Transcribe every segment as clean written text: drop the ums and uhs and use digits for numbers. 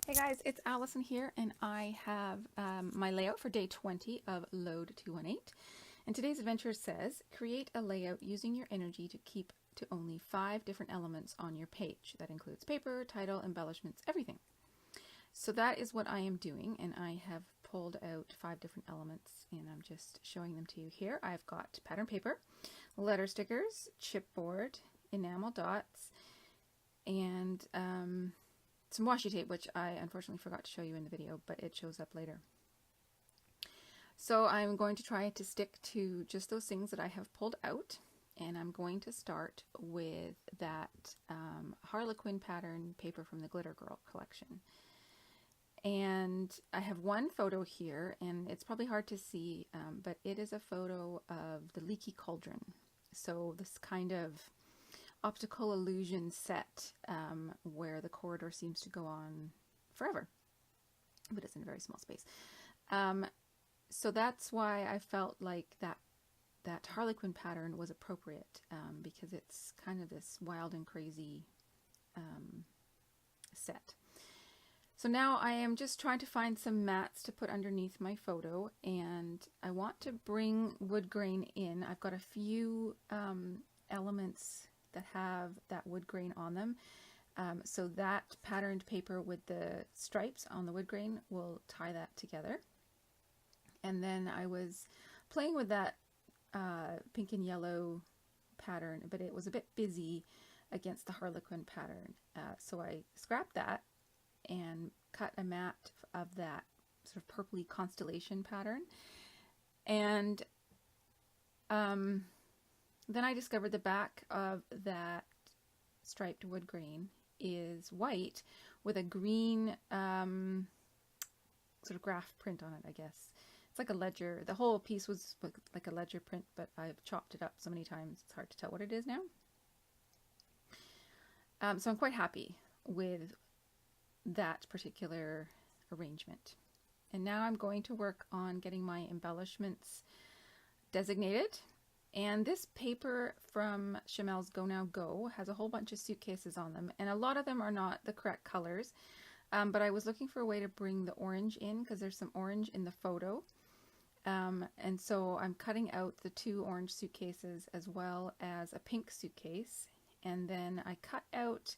Hey guys, it's Allison here, and I have my layout for day 20 of LOAD218. And today's adventure says, create a layout using your energy to keep to only 5 different elements on your page. That includes paper, title, embellishments, everything. So that is what I am doing, and I have pulled out 5 different elements, and I'm just showing them to you here. I've got pattern paper, letter stickers, chipboard, enamel dots, and some washi tape, which I unfortunately forgot to show you in the video, but it shows up later. So I'm going to try to stick to just those things that I have pulled out, and I'm going to start with that Harlequin pattern paper from the Glitter Girl collection. And I have one photo here, and it's probably hard to see, but it is a photo of the leaky cauldron. So this kind of optical illusion set where the corridor seems to go on forever, but it's in a very small space. So that's why I felt like that Harlequin pattern was appropriate, because it's kind of this wild and crazy set. So now I am just trying to find some mats to put underneath my photo, and I want to bring wood grain in. I've got a few elements that have that wood grain on them. So that patterned paper with the stripes on the wood grain will tie that together. And then I was playing with that pink and yellow pattern, but it was a bit busy against the Harlequin pattern. So I scrapped that and cut a mat of that sort of purpley constellation pattern. And then I discovered the back of that striped wood grain is white with a green sort of graph print on it, I guess. It's like a ledger. The whole piece was like a ledger print, but I've chopped it up so many times it's hard to tell what it is now. So I'm quite happy with that particular arrangement. And now I'm going to work on getting my embellishments designated. And this paper from Chamel's Go Now Go has a whole bunch of suitcases on them, and a lot of them are not the correct colors, but I was looking for a way to bring the orange in because there's some orange in the photo, and so I'm cutting out the 2 orange suitcases as well as a pink suitcase, and then I cut out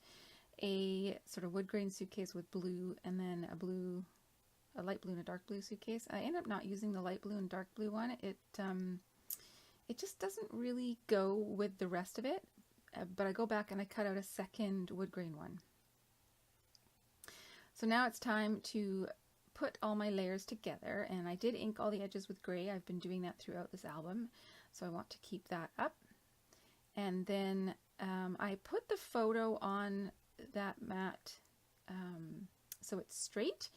a sort of wood grain suitcase with blue, and then a light blue and a dark blue suitcase. I ended up not using the light blue and dark blue one. It just doesn't really go with the rest of it, but I go back and I cut out a second wood grain one. So now it's time to put all my layers together, and I did ink all the edges with gray. I've been doing that throughout this album, so I want to keep that up. And then I put the photo on that mat so it's straight,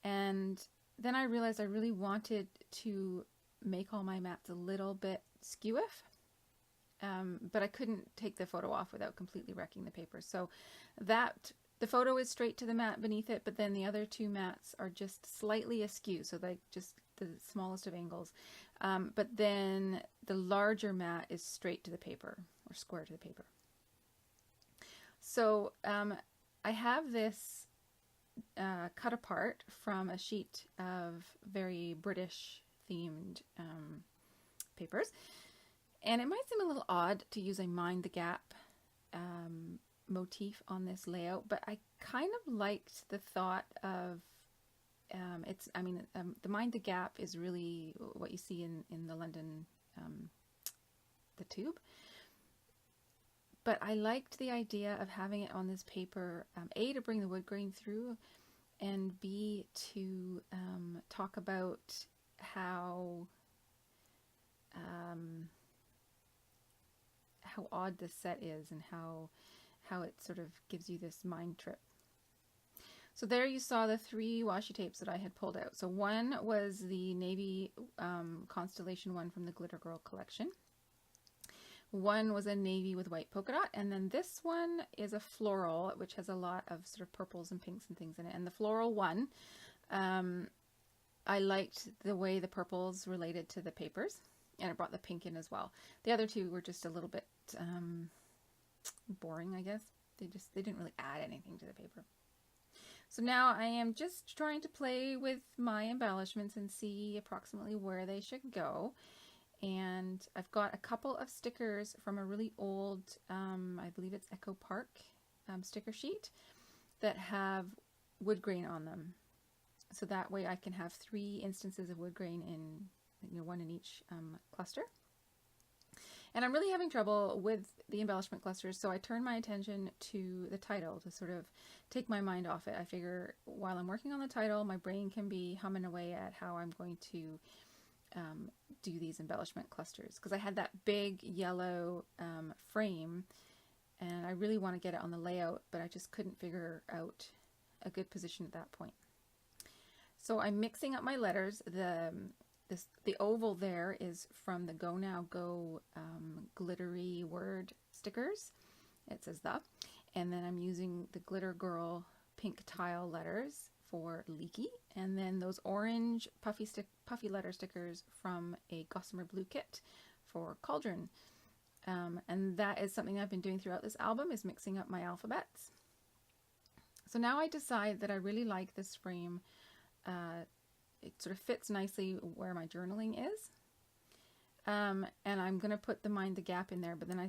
and then I realized I really wanted to make all my mats a little bit skew-iff, but I couldn't take the photo off without completely wrecking the paper. So the photo is straight to the mat beneath it, but then the other 2 mats are just slightly askew, so like just the smallest of angles. But then the larger mat is straight to the paper, or square to the paper. So I have this cut apart from a sheet of very British themed papers, and it might seem a little odd to use a mind the gap motif on this layout, but I kind of liked the thought of the mind the gap is really what you see in the London the tube, but I liked the idea of having it on this paper, A, to bring the wood grain through, and B, to talk about how odd this set is, and how it sort of gives you this mind trip. So there you saw the 3 washi tapes that I had pulled out. So one was the navy constellation one from the Glitter Girl collection. One was a navy with white polka dot, and then this one is a floral, which has a lot of sort of purples and pinks and things in it. And the floral one, I liked the way the purples related to the papers, and it brought the pink in as well. The other 2 were just a little bit boring, I guess. They didn't really add anything to the paper. So now I am just trying to play with my embellishments and see approximately where they should go. And I've got a couple of stickers from a really old, I believe it's Echo Park sticker sheet that have wood grain on them. So that way I can have 3 instances of wood grain in, one in each cluster. And I'm really having trouble with the embellishment clusters, so I turn my attention to the title to sort of take my mind off it. I figure while I'm working on the title, my brain can be humming away at how I'm going to do these embellishment clusters, because I had that big yellow frame and I really want to get it on the layout, but I just couldn't figure out a good position at that point. So I'm mixing up my letters. The oval there is from the Go Now Go glittery word stickers. It says the. And then I'm using the Glitter Girl pink tile letters for Leaky. And then those orange puffy letter stickers from a Gossamer Blue kit for Cauldron. And that is something I've been doing throughout this album, is mixing up my alphabets. So now I decide that I really like this frame. It sort of fits nicely where my journaling is. And I'm going to put the Mind the Gap in there, but then I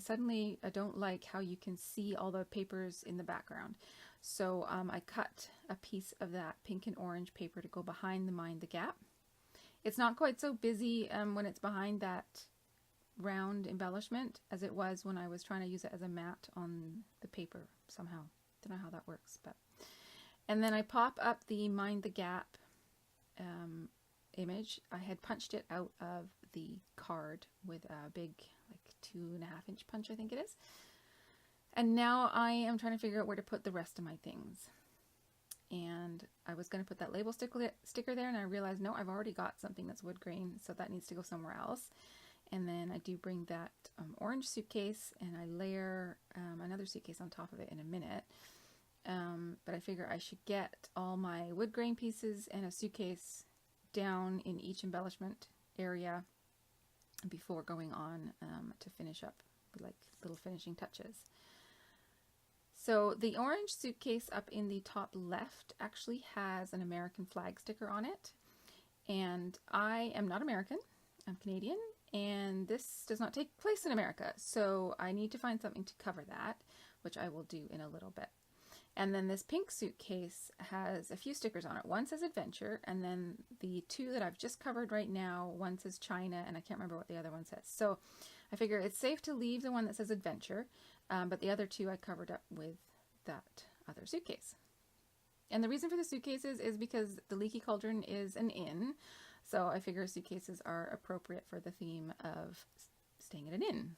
don't like how you can see all the papers in the background. So I cut a piece of that pink and orange paper to go behind the Mind the Gap. It's not quite so busy when it's behind that round embellishment as it was when I was trying to use it as a mat on the paper somehow. Don't know how that works, but. And then I pop up the Mind the Gap image. I had punched it out of the card with a big, like 2.5-inch punch, I think it is. And now I am trying to figure out where to put the rest of my things. And I was going to put that label sticker there, and I realized, no, I've already got something that's wood grain, so that needs to go somewhere else. And then I do bring that orange suitcase, and I layer another suitcase on top of it in a minute. But I figure I should get all my wood grain pieces and a suitcase down in each embellishment area before going on to finish up with like little finishing touches. So the orange suitcase up in the top left actually has an American flag sticker on it. And I am not American, I'm Canadian, and this does not take place in America. So I need to find something to cover that, which I will do in a little bit. And then this pink suitcase has a few stickers on it. One says Adventure, and then the 2 that I've just covered right now, one says China, and I can't remember what the other one says. So I figure it's safe to leave the one that says Adventure, but the other 2 I covered up with that other suitcase. And the reason for the suitcases is because the Leaky Cauldron is an inn, so I figure suitcases are appropriate for the theme of staying at an inn.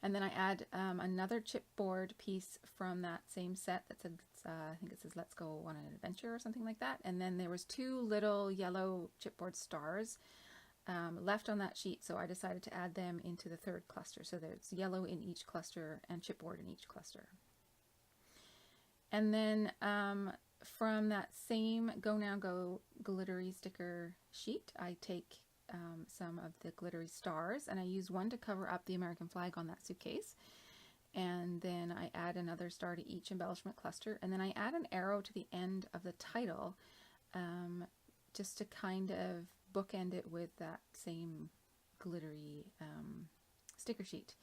And then I add another chipboard piece from that same set that said, I think it says Let's Go on an Adventure or something like that. And then there was 2 little yellow chipboard stars left on that sheet, so I decided to add them into the 3rd cluster. So there's yellow in each cluster and chipboard in each cluster. And then from that same Go Now Go glittery sticker sheet, I take some of the glittery stars, and I use one to cover up the American flag on that suitcase, and then I add another star to each embellishment cluster, and then I add an arrow to the end of the title just to kind of bookend it with that same glittery sticker sheet.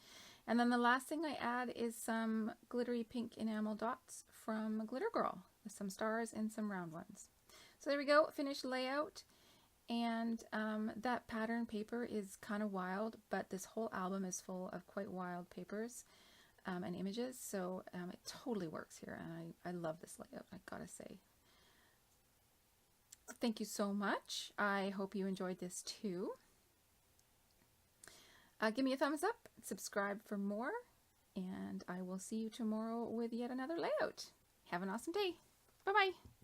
And then the last thing I add is some glittery pink enamel dots from Glitter Girl with some stars and some round ones. So there we go, finished layout. And that pattern paper is kind of wild, but this whole album is full of quite wild papers and images, so it totally works here, and I love this layout, I gotta say. Thank you so much. I hope you enjoyed this too. Give me a thumbs up, subscribe for more, and I will see you tomorrow with yet another layout. Have an awesome day. Bye-bye.